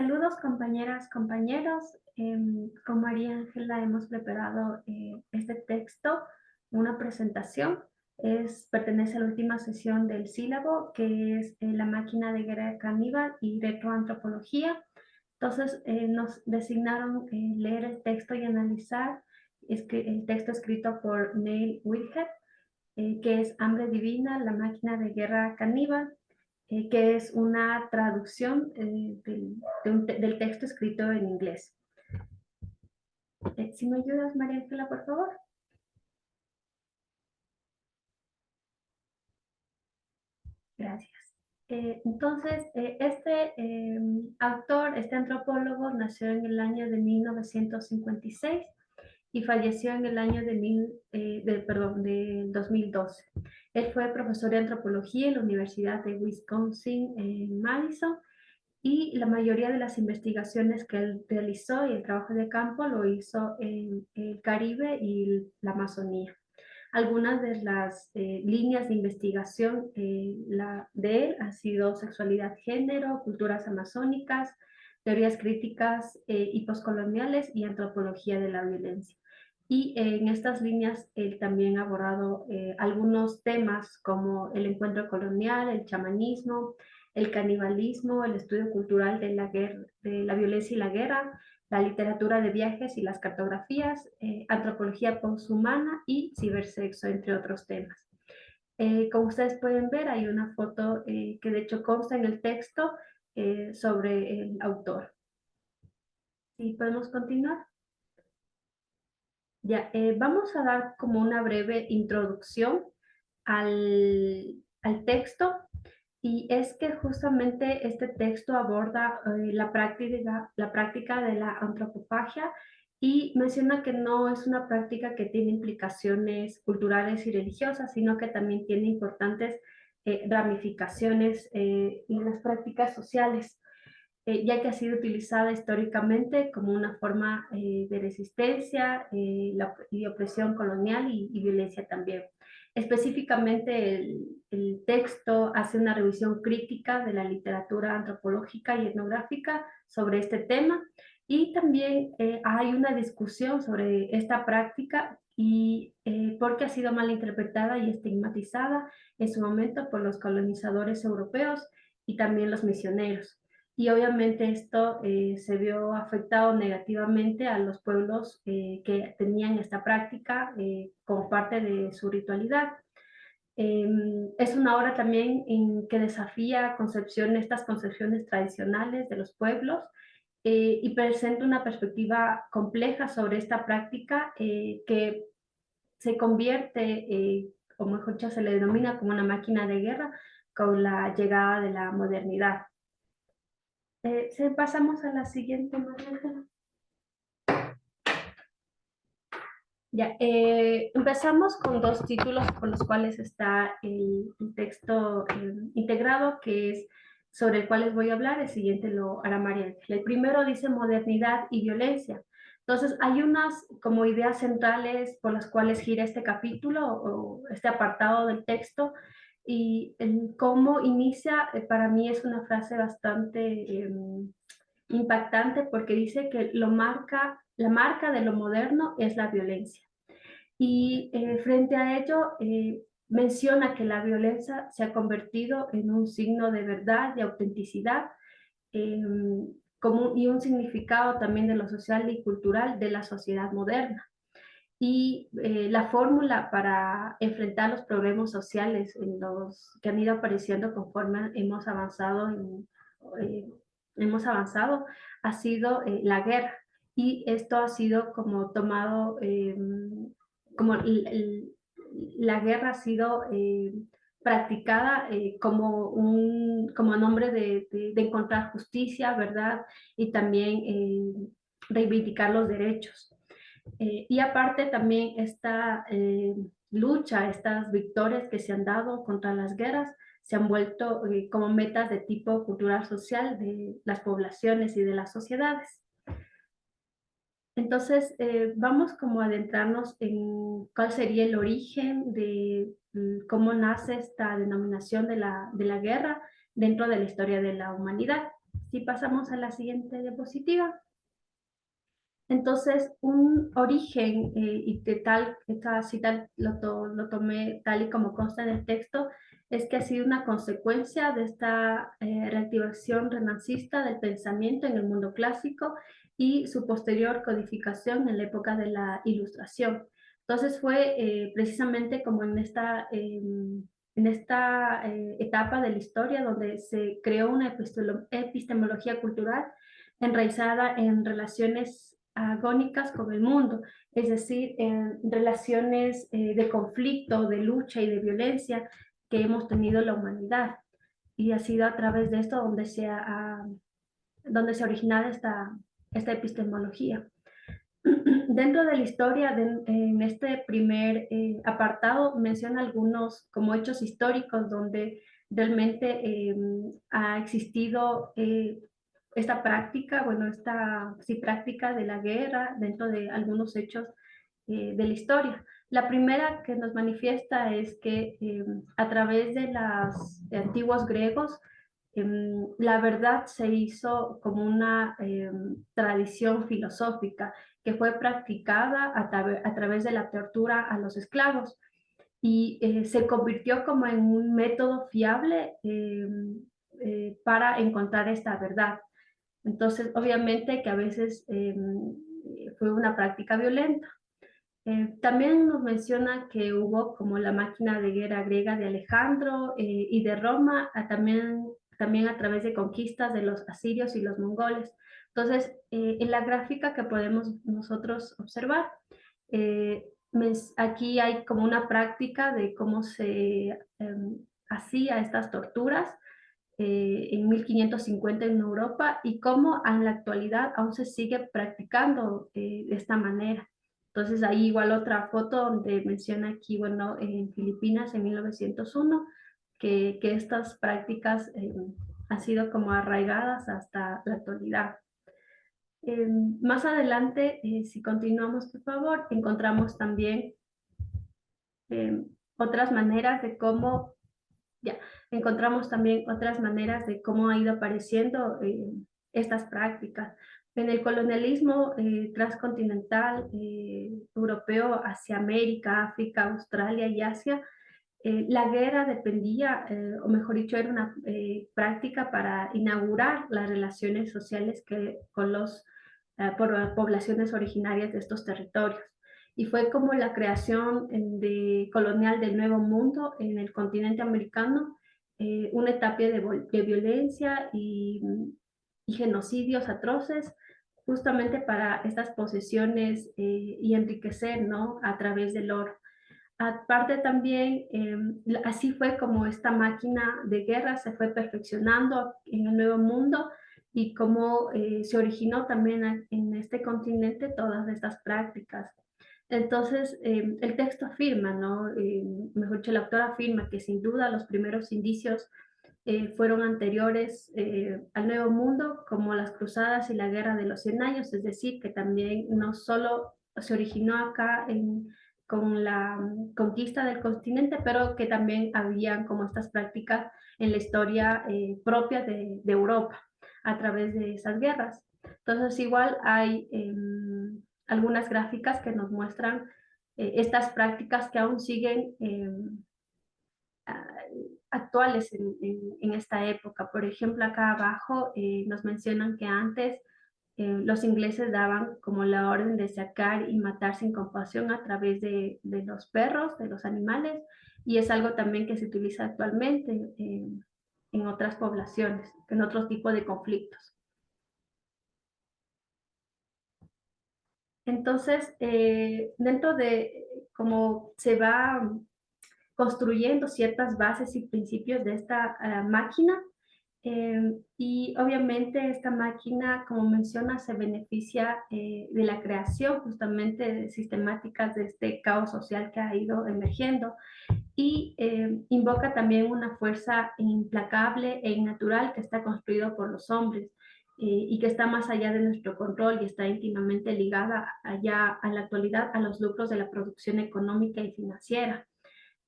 Saludos compañeras, compañeros. Con María Ángela hemos preparado este texto, una presentación. Pertenece a la última sesión del sílabo, que es La máquina de guerra caníbal y retroantropología. Entonces nos designaron leer el texto y analizar el texto escrito por Neil Whitehead, que es Hambre Divina, la máquina de guerra caníbal, que es una traducción del texto escrito en inglés. Si me ayudas, María Ángela, por favor. Gracias. Entonces, autor, este antropólogo, nació en el año de 1956 y falleció en el año de 2012. Él fue profesor de antropología en la Universidad de Wisconsin en Madison, y la mayoría de las investigaciones que él realizó y el trabajo de campo lo hizo en el Caribe y la Amazonía. Algunas de las líneas de investigación de él han sido sexualidad, género, culturas amazónicas, teorías críticas y postcoloniales y antropología de la violencia. Y en estas líneas él también ha abordado algunos temas como el encuentro colonial, el chamanismo, el canibalismo, el estudio cultural de la violencia y la guerra, la literatura de viajes y las cartografías, antropología posthumana y cibersexo, entre otros temas. Como ustedes pueden ver, hay una foto que de hecho consta en el texto sobre el autor. ¿Y podemos continuar? Ya, vamos a dar como una breve introducción al texto. Y es que justamente este texto aborda la práctica de la antropofagia y menciona que no es una práctica que tiene implicaciones culturales y religiosas, sino que también tiene importantes ramificaciones en las prácticas sociales, ya que ha sido utilizada históricamente como una forma de resistencia y opresión colonial y violencia también. Específicamente, el texto hace una revisión crítica de la literatura antropológica y etnográfica sobre este tema, y también hay una discusión sobre esta práctica y por qué ha sido mal interpretada y estigmatizada en su momento por los colonizadores europeos y también los misioneros. Y obviamente esto se vio afectado negativamente a los pueblos que tenían esta práctica como parte de su ritualidad. Es una obra también en que desafía estas concepciones tradicionales de los pueblos y presenta una perspectiva compleja sobre esta práctica que se convierte, o mejor dicho, se le denomina como una máquina de guerra con la llegada de la modernidad. Pasamos a la siguiente, María. Ya, empezamos con dos títulos con los cuales está el texto integrado, que es sobre el cual les voy a hablar. El siguiente lo hará María Ángela. El primero dice modernidad y violencia. Entonces, hay unas como ideas centrales por las cuales gira este capítulo o este apartado del texto, y cómo inicia, para mí es una frase bastante impactante, porque dice que la marca de lo moderno es la violencia. Y frente a ello, menciona que la violencia se ha convertido en un signo de verdad, de autenticidad, eh, y un significado también de lo social y cultural de la sociedad moderna. Y la fórmula para enfrentar los problemas sociales que han ido apareciendo conforme eh, hemos avanzado ha sido la guerra. Y esto ha sido como tomado, como la guerra ha sido practicada como nombre de encontrar justicia, verdad, y también reivindicar los derechos. Y aparte también esta lucha, estas victorias que se han dado contra las guerras, se han vuelto como metas de tipo cultural social de las poblaciones y de las sociedades. Entonces, vamos como a adentrarnos en cuál sería el origen de cómo nace esta denominación de la guerra dentro de la historia de la humanidad. Si pasamos a la siguiente diapositiva. Entonces, un origen, y de tal, esta cita lo tomé tal y como consta en el texto, es que ha sido una consecuencia de esta reactivación renacista del pensamiento en el mundo clásico y su posterior codificación en la época de la Ilustración. Entonces fue precisamente como en esta etapa de la historia donde se creó una epistemología cultural enraizada en relaciones agónicas con el mundo, es decir, en relaciones de conflicto, de lucha y de violencia que hemos tenido la humanidad. Y ha sido a través de esto donde se ha originado esta epistemología. Dentro de la historia, en este primer apartado, menciona algunos como hechos históricos donde realmente ha existido esta práctica, bueno, esta sí, práctica de la guerra dentro de algunos hechos de la historia. La primera que nos manifiesta es que a través de los antiguos griegos, la verdad se hizo como una tradición filosófica que fue practicada a través de la tortura a los esclavos y se convirtió como en un método fiable para encontrar esta verdad. Entonces, obviamente que a veces fue una práctica violenta. También nos menciona que hubo como la máquina de guerra griega de Alejandro y de Roma, también a través de conquistas de los asirios y los mongoles. Entonces, en la gráfica que podemos nosotros observar, aquí hay como una práctica de cómo se hacía estas torturas en 1550 en Europa y cómo en la actualidad aún se sigue practicando de esta manera. Entonces ahí igual otra foto donde menciona aquí, bueno, en Filipinas en 1901, que estas prácticas han sido como arraigadas hasta la actualidad. Más adelante, si continuamos, por favor, encontramos también otras maneras de cómo, ya, encontramos también otras maneras de cómo ha ido apareciendo estas prácticas. En el colonialismo transcontinental europeo hacia América, África, Australia y Asia, la guerra dependía, o mejor dicho, era una práctica para inaugurar las relaciones sociales con por poblaciones originarias de estos territorios. Y fue como la creación colonial del Nuevo Mundo en el continente americano, una etapa de violencia y genocidios atroces, justamente para estas posesiones y enriquecer, ¿no? A través del oro. Aparte también, así fue como esta máquina de guerra se fue perfeccionando en el Nuevo Mundo y cómo se originó también en este continente todas estas prácticas. Entonces, el texto afirma, ¿no? Mejor dicho, el autor afirma que sin duda los primeros indicios fueron anteriores al Nuevo Mundo, como las cruzadas y la Guerra de los 100 años, es decir, que también no solo se originó acá con la conquista del continente, pero que también habían como estas prácticas en la historia propia de Europa a través de esas guerras. Entonces, igual hay algunas gráficas que nos muestran estas prácticas que aún siguen actuales en esta época. Por ejemplo, acá abajo nos mencionan que antes los ingleses daban como la orden de sacar y matar sin compasión a través de los perros, de los animales, y es algo también que se utiliza actualmente en otras poblaciones, en otros tipos de conflictos. Entonces, dentro de cómo se va construyendo ciertas bases y principios de esta máquina, y obviamente esta máquina, como menciona, se beneficia de la creación justamente de sistemáticas de este caos social que ha ido emergiendo y invoca también una fuerza implacable e innatural que está construido por los hombres y que está más allá de nuestro control y está íntimamente ligada allá a la actualidad a los lucros de la producción económica y financiera.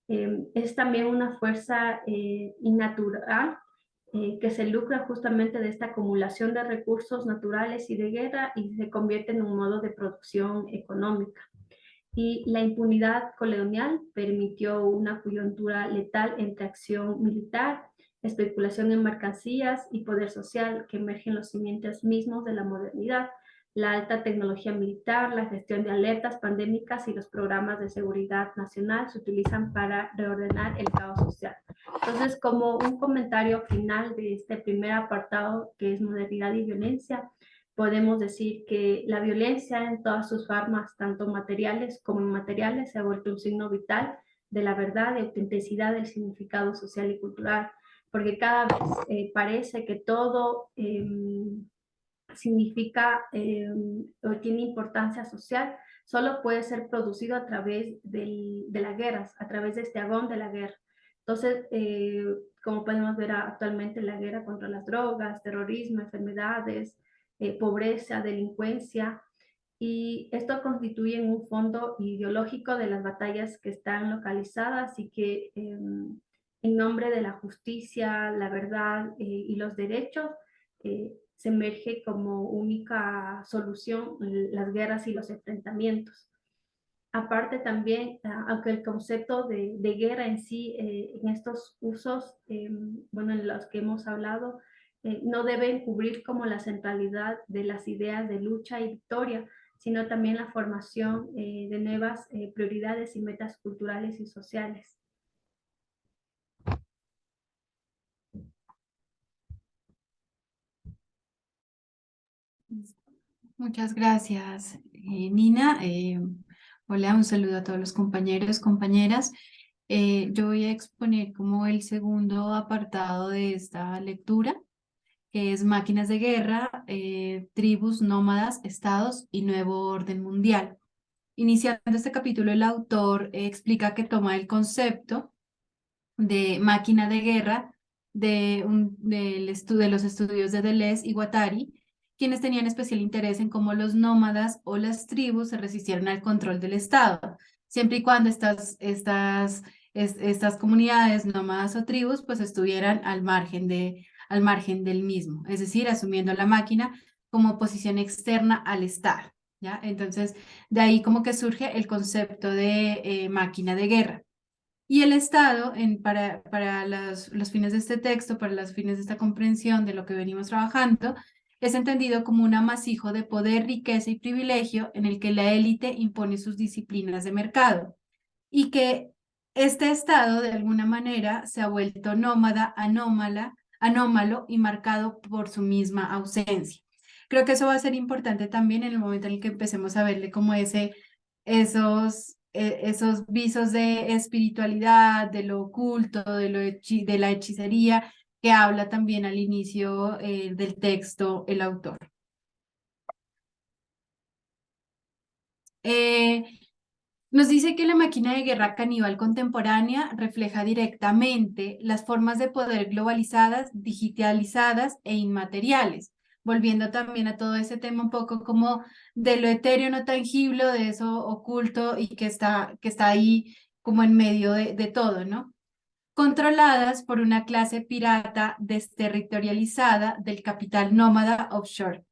Es también una fuerza innatural que se lucra justamente de esta acumulación de recursos naturales y de guerra y se convierte en un modo de producción económica. Y la impunidad colonial permitió una coyuntura letal entre acción militar, especulación en mercancías y poder social que emergen los cimientos mismos de la modernidad. La alta tecnología militar, la gestión de alertas pandémicas y los programas de seguridad nacional se utilizan para reordenar el caos social. Entonces, como un comentario final de este primer apartado, que es modernidad y violencia, podemos decir que la violencia en todas sus formas, tanto materiales como inmateriales, se ha vuelto un signo vital de la verdad y autenticidad del significado social y cultural, porque cada vez parece que todo significa o tiene importancia social, solo puede ser producido a través de las guerras, a través de este agón de la guerra. Entonces, como podemos ver actualmente, la guerra contra las drogas, terrorismo, enfermedades, pobreza, delincuencia, y esto constituye un fondo ideológico de las batallas que están localizadas y que en nombre de la justicia, la verdad y los derechos se emerge como única solución las guerras y los enfrentamientos. Aparte también, aunque el concepto de guerra en sí, en estos usos, bueno, en los que hemos hablado, no deben cubrir como la centralidad de las ideas de lucha y victoria, sino también la formación de nuevas prioridades y metas culturales y sociales. Muchas gracias, Nina. Hola, un saludo a todos los compañeros, compañeras. Yo voy a exponer como el segundo apartado de esta lectura, que es Máquinas de Guerra, Tribus, Nómadas, Estados y Nuevo Orden Mundial. Iniciando este capítulo, el autor explica que toma el concepto de máquina de guerra de los estudios de Deleuze y Guattari, quienes tenían especial interés en cómo los nómadas o las tribus se resistieron al control del Estado, siempre y cuando estas comunidades nómadas o tribus pues estuvieran al margen del mismo, es decir, asumiendo la máquina como posición externa al Estado, ¿ya? Entonces, de ahí como que surge el concepto de máquina de guerra. Y el Estado, para los fines de este texto, para los fines de esta comprensión de lo que venimos trabajando, es entendido como un amasijo de poder, riqueza y privilegio en el que la élite impone sus disciplinas de mercado y que este Estado de alguna manera se ha vuelto nómada, anómalo y marcado por su misma ausencia. Creo que eso va a ser importante también en el momento en el que empecemos a verle como esos visos de espiritualidad, de lo oculto, de la hechicería, que habla también al inicio del texto el autor. Nos dice que la máquina de guerra caníbal contemporánea refleja directamente las formas de poder globalizadas, digitalizadas e inmateriales, volviendo también a todo ese tema un poco como de lo etéreo no tangible, de eso oculto y que está ahí como en medio de todo, ¿no? Controladas por una clase pirata desterritorializada del capital nómada offshore.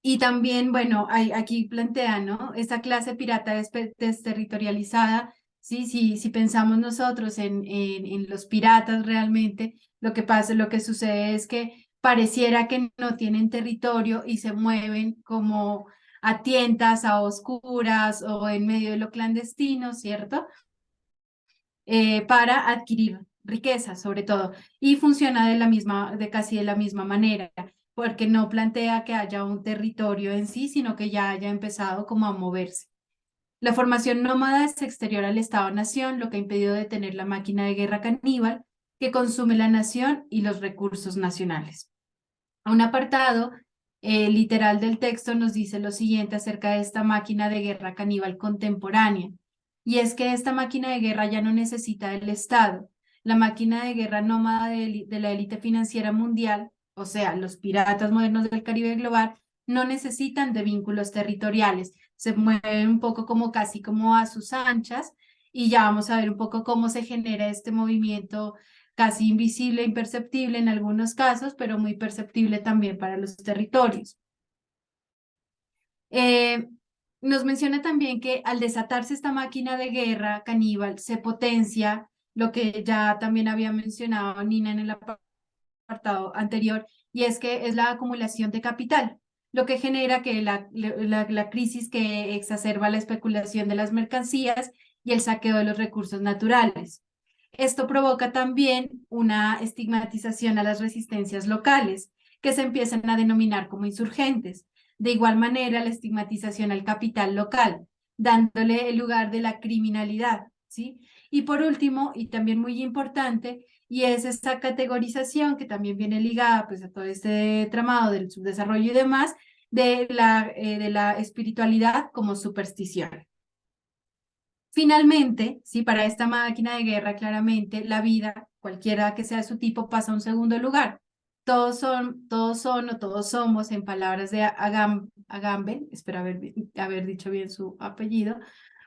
Y también, bueno, aquí plantea, ¿no? Esta clase pirata desterritorializada, ¿sí? Si pensamos nosotros en los piratas realmente, lo que pasa, lo que sucede es que pareciera que no tienen territorio y se mueven como a tientas, a oscuras o en medio de lo clandestino, ¿cierto? Para adquirir riqueza, sobre todo, y funciona de casi de la misma manera, porque no plantea que haya un territorio en sí, sino que ya haya empezado como a moverse. La formación nómada es exterior al Estado-nación, lo que ha impedido detener la máquina de guerra caníbal que consume la nación y los recursos nacionales. A un apartado literal del texto nos dice lo siguiente acerca de esta máquina de guerra caníbal contemporánea, y es que esta máquina de guerra ya no necesita del Estado. La máquina de guerra nómada de la élite financiera mundial, o sea, los piratas modernos del Caribe global, no necesitan de vínculos territoriales, se mueven un poco como casi como a sus anchas, y ya vamos a ver un poco cómo se genera este movimiento casi invisible e imperceptible en algunos casos, pero muy perceptible también para los territorios. Eh, Nos menciona también que al desatarse esta máquina de guerra caníbal, se potencia lo que ya también había mencionado Nina en el apartado anterior, y es que es la acumulación de capital, lo que genera que la crisis que exacerba la especulación de las mercancías y el saqueo de los recursos naturales. Esto provoca también una estigmatización a las resistencias locales, que se empiezan a denominar como insurgentes. De igual manera, la estigmatización al capital local, dándole el lugar de la criminalidad, ¿sí? Y por último, y también muy importante, y es esta categorización que también viene ligada pues, a todo este tramado del subdesarrollo y demás, de la espiritualidad como superstición. Finalmente, sí, para esta máquina de guerra, claramente, la vida, cualquiera que sea su tipo, pasa a un segundo lugar. Todos son o todos somos, en palabras de Agamben, espero haber dicho bien su apellido,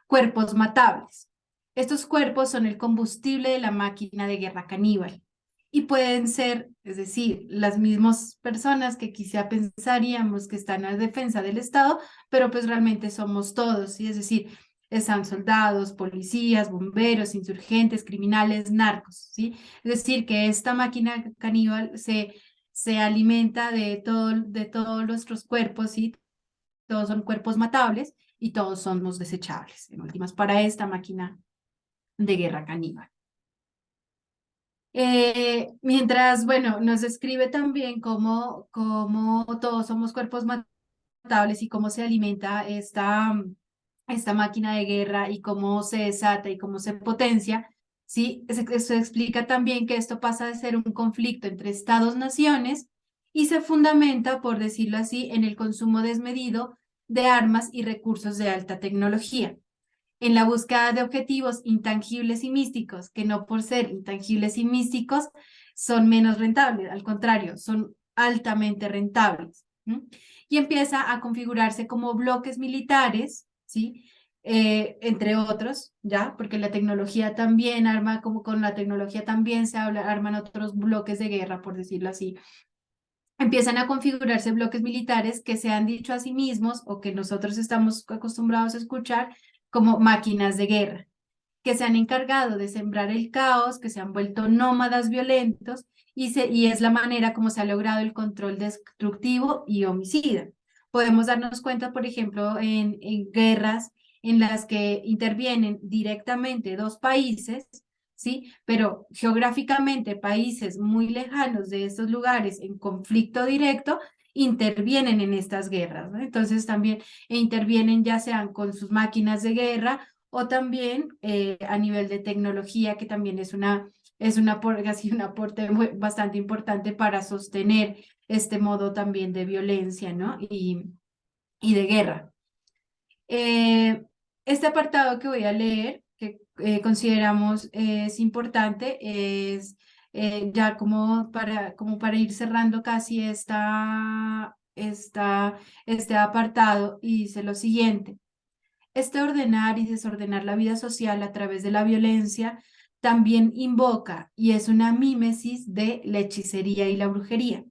cuerpos matables. Estos cuerpos son el combustible de la máquina de guerra caníbal y pueden ser, es decir, las mismas personas que quizá pensaríamos que están a defensa del Estado, pero pues realmente somos todos, ¿sí? Es decir, están soldados, policías, bomberos, insurgentes, criminales, narcos, ¿sí? Es decir, que esta máquina caníbal se alimenta de todos nuestros cuerpos, ¿sí? Todos son cuerpos matables y todos somos desechables, en últimas, para esta máquina de guerra caníbal. Mientras, bueno, nos describe también cómo todos somos cuerpos matables y cómo se alimenta esta máquina de guerra y cómo se desata y cómo se potencia, ¿sí? Eso explica también que esto pasa de ser un conflicto entre estados-naciones y se fundamenta, por decirlo así, en el consumo desmedido de armas y recursos de alta tecnología en la búsqueda de objetivos intangibles y místicos, que no por ser intangibles y místicos son menos rentables, al contrario, son altamente rentables. ¿Sí? Y empieza a configurarse como bloques militares, ¿sí? Entre otros, ¿ya? Porque la tecnología también arma, como con la tecnología también arman otros bloques de guerra, por decirlo así. Empiezan a configurarse bloques militares que se han dicho a sí mismos o que nosotros estamos acostumbrados a escuchar como máquinas de guerra, que se han encargado de sembrar el caos, que se han vuelto nómadas violentos y es la manera como se ha logrado el control destructivo y homicida. Podemos darnos cuenta, por ejemplo, en guerras en las que intervienen directamente dos países, ¿sí? Pero geográficamente países muy lejanos de estos lugares en conflicto directo intervienen en estas guerras, ¿no? Entonces también intervienen ya sean con sus máquinas de guerra o también a nivel de tecnología, que también ha un aporte bastante importante para sostener este modo también de violencia, ¿no? Y de guerra. Este apartado que voy a leer, que consideramos es importante, es ya como para ir cerrando casi este apartado, y dice lo siguiente. Este ordenar y desordenar la vida social a través de la violencia también invoca y es una mímesis de la hechicería y la brujería.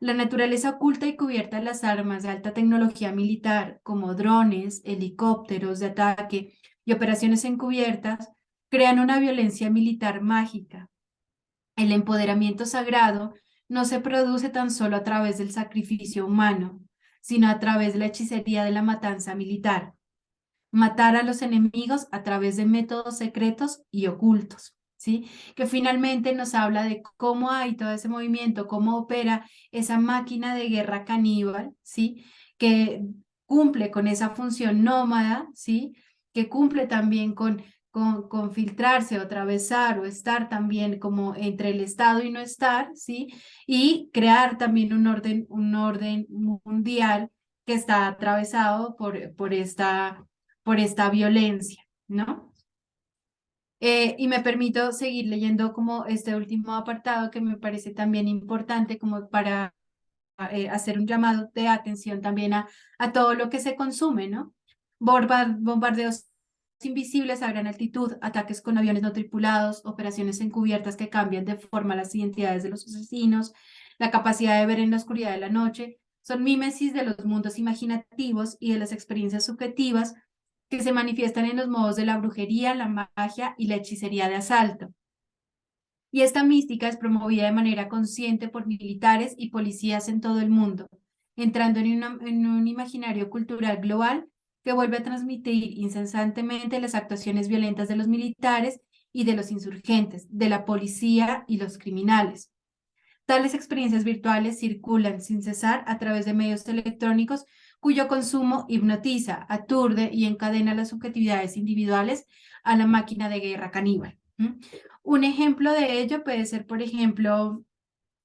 La naturaleza oculta y cubierta de las armas de alta tecnología militar, como drones, helicópteros de ataque y operaciones encubiertas, crean una violencia militar mágica. El empoderamiento sagrado no se produce tan solo a través del sacrificio humano, sino a través de la hechicería de la matanza militar. Matar a los enemigos a través de métodos secretos y ocultos, ¿sí? Que finalmente nos habla de cómo hay todo ese movimiento, cómo opera esa máquina de guerra caníbal, ¿sí? Que cumple con esa función nómada, ¿sí? Que cumple también con filtrarse o atravesar o estar también como entre el Estado y no estar, ¿sí? Y crear también un orden mundial que está atravesado por esta violencia, ¿no? Y me permito seguir leyendo como este último apartado que me parece también importante como para hacer un llamado de atención también a todo lo que se consume, ¿no? Bombardeos invisibles a gran altitud, ataques con aviones no tripulados, operaciones encubiertas que cambian de forma las identidades de los asesinos, la capacidad de ver en la oscuridad de la noche, son mímesis de los mundos imaginativos y de las experiencias subjetivas que se manifiestan en los modos de la brujería, la magia y la hechicería de asalto. Y esta mística es promovida de manera consciente por militares y policías en todo el mundo, entrando en un imaginario cultural global que vuelve a transmitir incesantemente las actuaciones violentas de los militares y de los insurgentes, de la policía y los criminales. Tales experiencias virtuales circulan sin cesar a través de medios electrónicos cuyo consumo hipnotiza, aturde y encadena las subjetividades individuales a la máquina de guerra caníbal. Un ejemplo de ello puede ser, por ejemplo,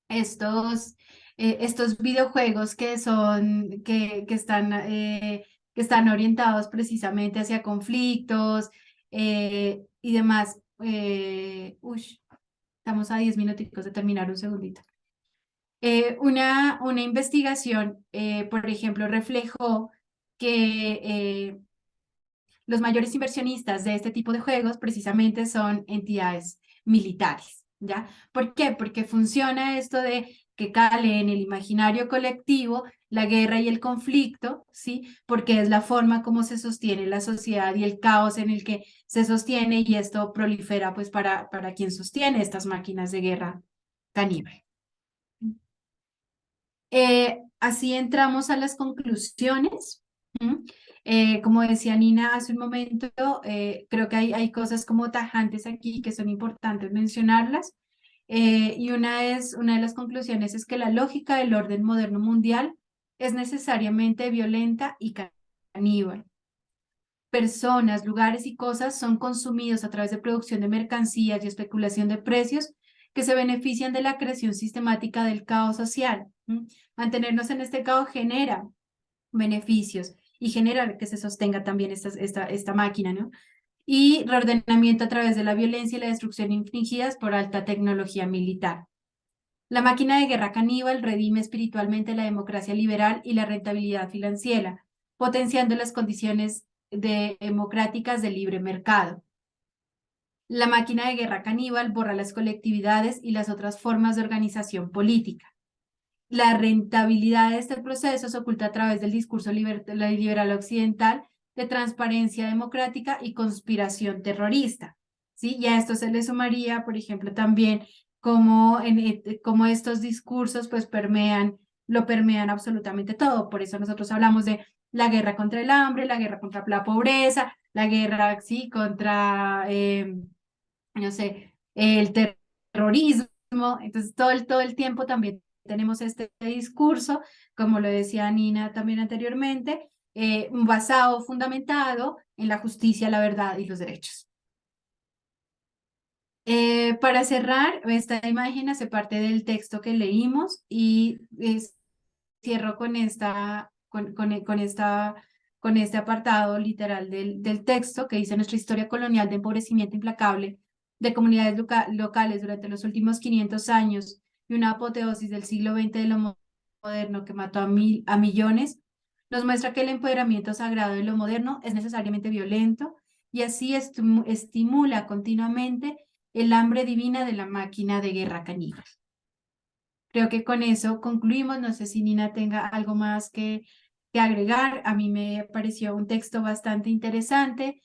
estos videojuegos que están orientados precisamente hacia conflictos y demás. Estamos a 10 minuticos de terminar, un segundito. Una investigación, por ejemplo, reflejó que los mayores inversionistas de este tipo de juegos precisamente son entidades militares, ¿ya? ¿Por qué? Porque funciona esto de que cale en el imaginario colectivo la guerra y el conflicto, ¿sí? Porque es la forma como se sostiene la sociedad y el caos en el que se sostiene y esto prolifera pues para quien sostiene estas máquinas de guerra caníbal. Así entramos a las conclusiones. ¿Mm? Como decía Nina hace un momento, creo que hay cosas como tajantes aquí que son importantes mencionarlas. Y una de las conclusiones es que la lógica del orden moderno mundial es necesariamente violenta y caníbal. Personas, lugares y cosas son consumidos a través de producción de mercancías y especulación de precios que se benefician de la creación sistemática del caos social. Mantenernos en este caos genera beneficios y genera que se sostenga también esta máquina, ¿no? Y reordenamiento a través de la violencia y la destrucción infligidas por alta tecnología militar. La máquina de guerra caníbal redime espiritualmente la democracia liberal y la rentabilidad financiera, potenciando las condiciones democráticas del libre mercado. La máquina de guerra caníbal borra las colectividades y las otras formas de organización política. La rentabilidad de este proceso se oculta a través del discurso liberal occidental de transparencia democrática y conspiración terrorista. ¿Sí? Y a esto se le sumaría, por ejemplo, también cómo estos discursos pues lo permean absolutamente todo. Por eso nosotros hablamos de la guerra contra el hambre, la guerra contra la pobreza, la guerra, sí, contra, no sé, el terrorismo. Entonces, todo el tiempo también tenemos este discurso, como lo decía Nina también anteriormente, basado, fundamentado en la justicia, la verdad y los derechos. Para cerrar, esta imagen hace parte del texto que leímos y cierro con este apartado literal del texto que dice: nuestra historia colonial de empobrecimiento implacable de comunidades locales durante los últimos 500 años y una apoteosis del siglo XX de lo moderno que mató a millones, nos muestra que el empoderamiento sagrado de lo moderno es necesariamente violento y así estimula continuamente el hambre divina de la máquina de guerra caníbal. Creo que con eso concluimos. No sé si Nina tenga algo más que agregar. A mí me pareció un texto bastante interesante,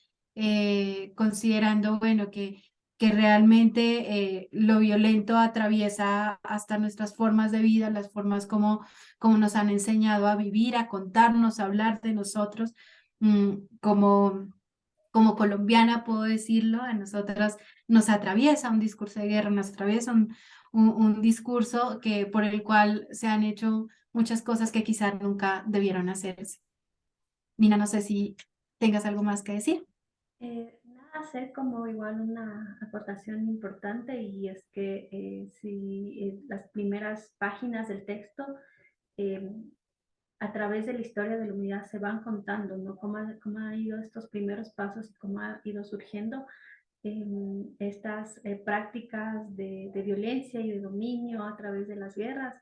considerando, bueno, que realmente lo violento atraviesa hasta nuestras formas de vida, las formas como nos han enseñado a vivir, a contarnos, a hablar de nosotros, como colombiana puedo decirlo, a nosotras nos atraviesa un discurso de guerra, nos atraviesa un discurso por el cual se han hecho muchas cosas que quizás nunca debieron hacerse. Nina, no sé si tengas algo más que decir. Nada, hacer como igual una aportación importante, y es que si las primeras páginas del texto, eh, a través de la historia de la humanidad se van contando, ¿no? Cómo ha ido estos primeros pasos y cómo ha ido surgiendo estas prácticas de violencia y de dominio a través de las guerras.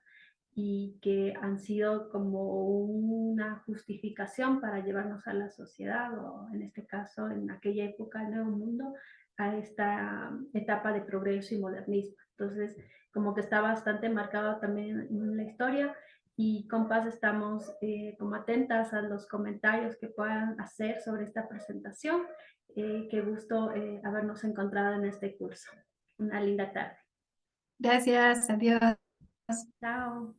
y que han sido como una justificación para llevarnos a la sociedad, o en este caso, en aquella época, el Nuevo Mundo, a esta etapa de progreso y modernismo. Entonces, como que está bastante marcado también en la historia, y con Paz estamos como atentas a los comentarios que puedan hacer sobre esta presentación. Qué gusto habernos encontrado en este curso. Una linda tarde. Gracias, adiós. Chao.